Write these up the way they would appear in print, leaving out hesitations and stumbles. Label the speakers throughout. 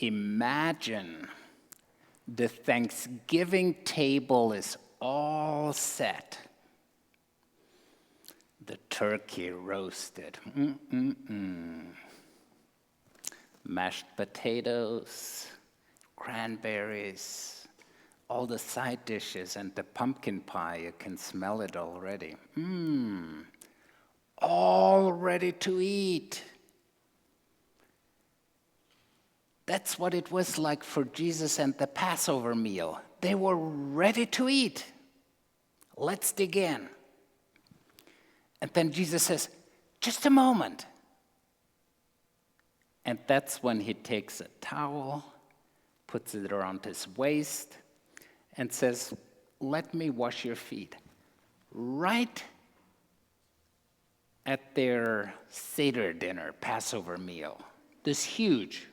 Speaker 1: Imagine the Thanksgiving table is all set. The turkey roasted. Mashed potatoes, cranberries, all the side dishes, and the pumpkin pie. You can smell it already. All ready to eat. That's what it was like for Jesus and the Passover meal. They were ready to eat. Let's dig in. And then Jesus says, just a moment. And that's when he takes a towel, puts it around his waist, and says, let me wash your feet. Right at their Seder dinner, Passover meal, this huge,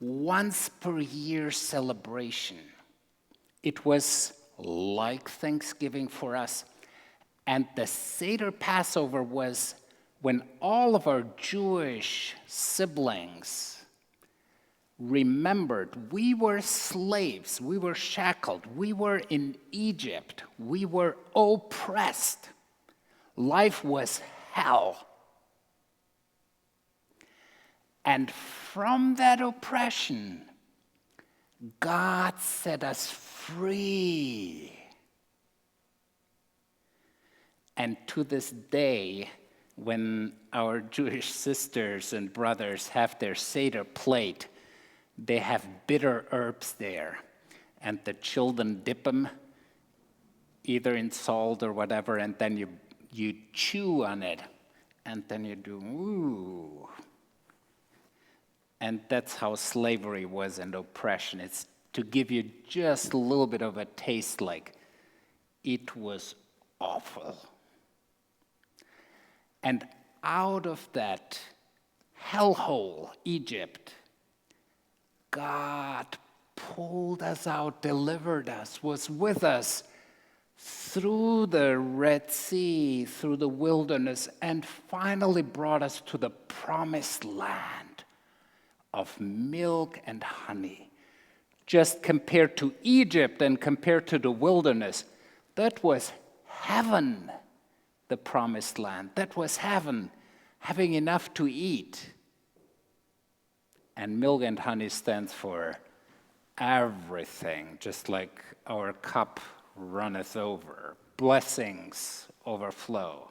Speaker 1: once per year celebration. It was like Thanksgiving for us. And the Seder Passover was when all of our Jewish siblings remembered we were slaves, we were shackled, we were in Egypt, we were oppressed. Life was hell. And from that oppression, God set us free. And to this day, when our Jewish sisters and brothers have their Seder plate, they have bitter herbs there. And the children dip them either in salt or whatever, and then you chew on it, and then you do, ooh. And that's how slavery was and oppression. It's to give you just a little bit of a taste, like it was awful. And out of that hellhole, Egypt, God pulled us out, delivered us, was with us through the Red Sea, through the wilderness, and finally brought us to the promised land of milk and honey. Just compared to Egypt and compared to the wilderness, that was heaven, the promised land. That was heaven, having enough to eat. And milk and honey stands for everything, just like our cup runneth over. Blessings overflow.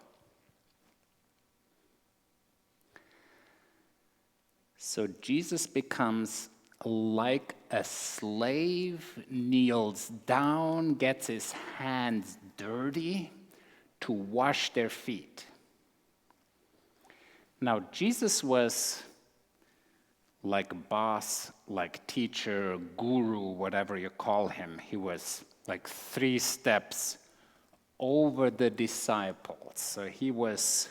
Speaker 1: So Jesus becomes like a slave, kneels down, gets his hands dirty to wash their feet. Now, Jesus was like boss, like teacher, guru, whatever you call him. He was like 3 steps over the disciples. So he was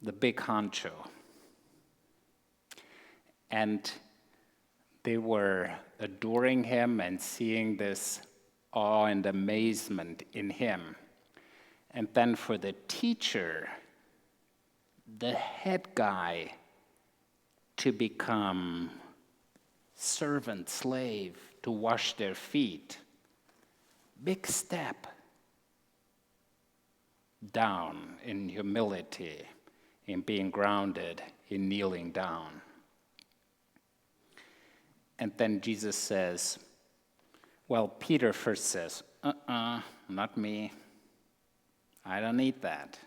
Speaker 1: the big honcho. And they were adoring him and seeing this awe and amazement in him. And then for the teacher, the head guy, to become servant, slave, to wash their feet. Big step down in humility, in being grounded, in kneeling down. And then Jesus says, well, Peter first says, not me. I don't need that.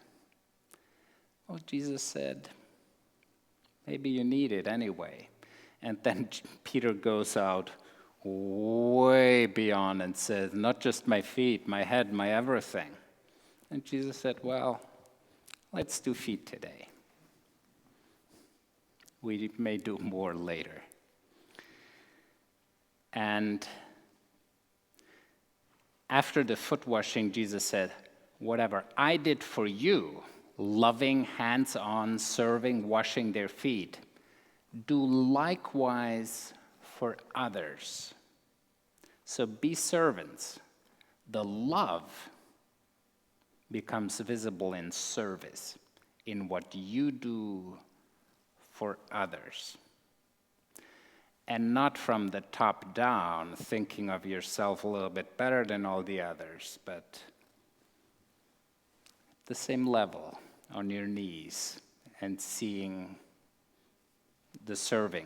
Speaker 1: Well, Jesus said, maybe you need it anyway. And then Peter goes out way beyond and says, not just my feet, my head, my everything. And Jesus said, well, let's do feet today. We may do more later. And after the foot washing, Jesus said, whatever I did for you, loving, hands-on, serving, washing their feet, do likewise for others. So be servants. The love becomes visible in service, in what you do for others. and not from the top down, thinking of yourself a little bit better than all the others, but the same level on your knees and seeing the serving.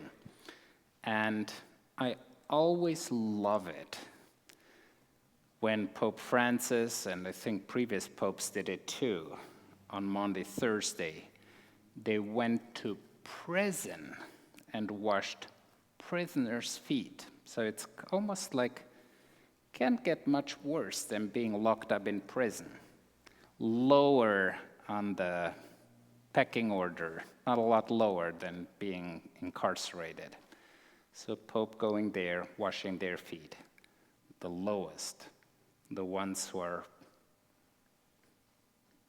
Speaker 1: And I always love it when Pope Francis, and I think previous popes did it too, on Maundy Thursday, they went to prison and washed prisoners' feet. So it's almost like, can't get much worse than being locked up in prison. Lower on the pecking order, not a lot lower than being incarcerated. So Pope going there, washing their feet, the lowest, the ones who are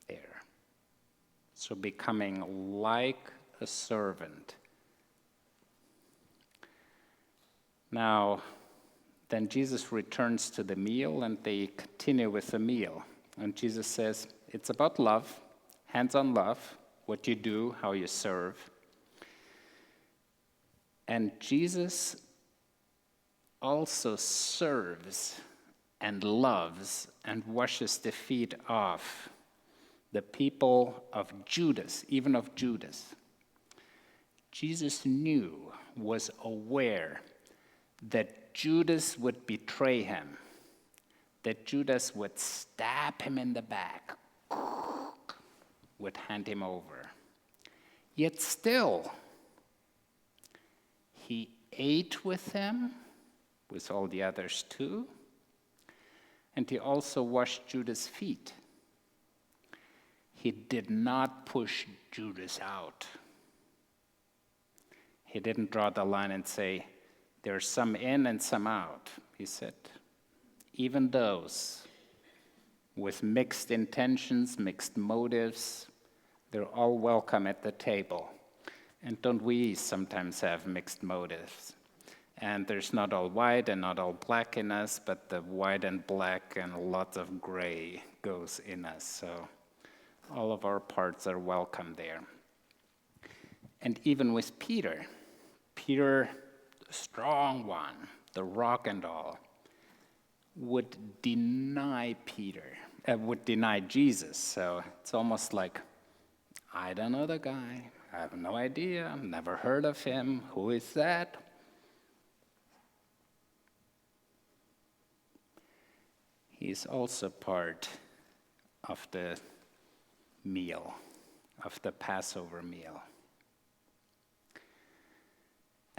Speaker 1: there. So becoming like a servant. Now, then Jesus returns to the meal and they continue with the meal. And Jesus says, it's about love, hands-on love, what you do, how you serve. And Jesus also serves and loves and washes the feet of the people of Judas, even of Judas. Jesus knew, was aware that Judas would betray him, that Judas would stab him in the back, would hand him over. Yet still, he ate with him, with all the others too, and he also washed Judas' feet. He did not push Judas out. He didn't draw the line and say, there's some in and some out. He said, even those with mixed intentions, mixed motives, they're all welcome at the table. And don't we sometimes have mixed motives? And there's not all white and not all black in us, but the white and black and lots of gray goes in us. So all of our parts are welcome there. And even with Peter, the strong one, the rock and all, would deny Jesus. So it's almost like, I don't know the guy. I have no idea. I've never heard of him. Who is that? He's also part of the meal, of the Passover meal.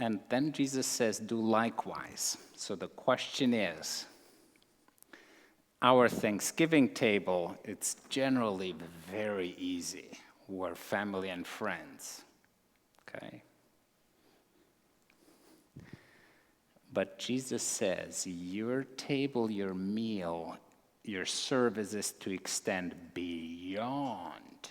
Speaker 1: And then Jesus says, do likewise. So the question is, our Thanksgiving table, it's generally very easy. We're family and friends, okay? But Jesus says, your table, your meal, your service is to extend beyond.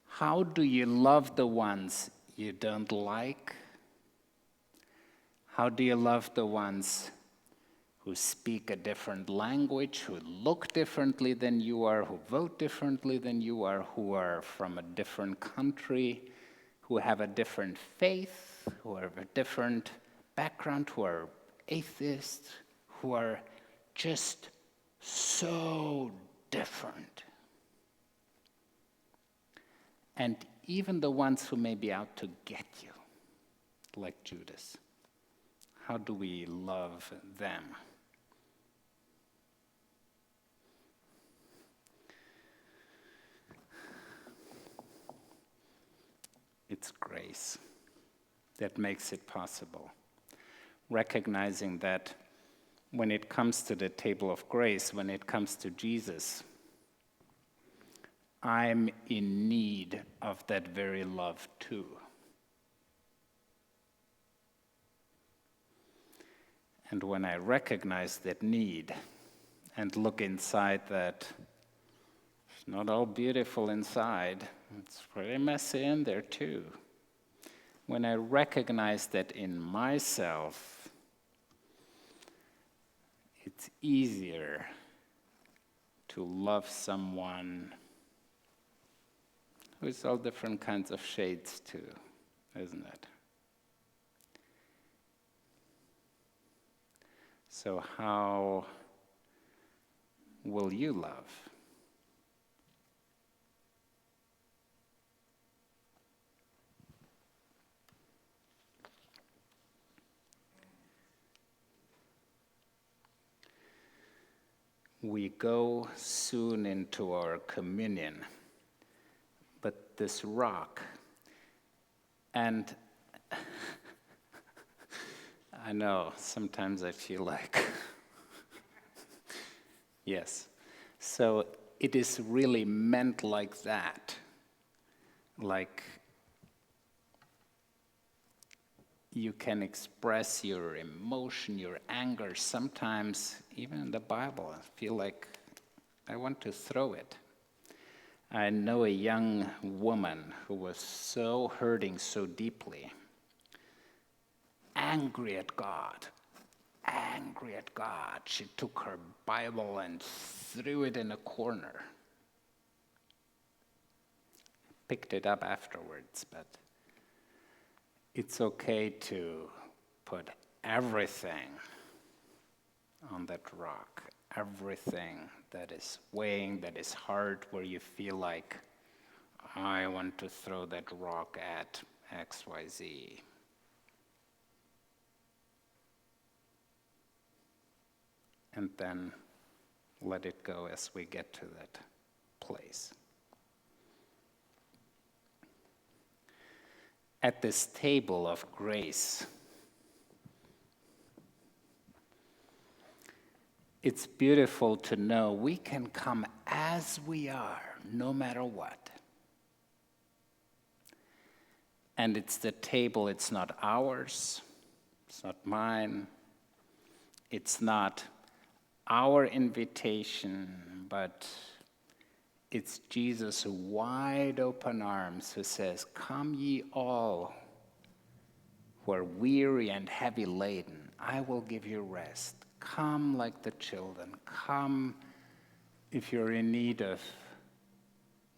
Speaker 1: How do you love the ones you don't like? How do you love the ones who speak a different language, who look differently than you are, who vote differently than you are, who are from a different country, who have a different faith, who have a different background, who are atheists, who are just so different? And even the ones who may be out to get you, like Judas, how do we love them? It's grace that makes it possible. Recognizing that when it comes to the table of grace, when it comes to Jesus, I'm in need of that very love too. And when I recognize that need and look inside that it's not all beautiful inside, it's pretty messy in there too. When I recognize that in myself, it's easier to love someone with all different kinds of shades too, isn't it? So how will you love? We go soon into our communion, but this rock, and I know, sometimes I feel like, yes. So it is really meant like that. Like you can express your emotion, your anger. Sometimes, even in the Bible, I feel like I want to throw it. I know a young woman who was so hurting so deeply, angry at God. She took her Bible and threw it in a corner. Picked it up afterwards, but it's okay to put everything on that rock, everything that is weighing, that is hard, where you feel like, I want to throw that rock at XYZ. And then let it go as we get to that place. At this table of grace, it's beautiful to know we can come as we are, no matter what. And it's the table, it's not ours, it's not mine, it's not our invitation, but it's Jesus' wide open arms who says, come ye all who are weary and heavy laden, I will give you rest. Come like the children. Come if you're in need of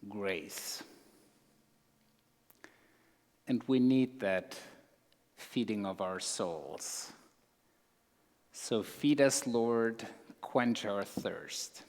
Speaker 1: grace. And we need that feeding of our souls. So feed us, Lord, quench our thirst.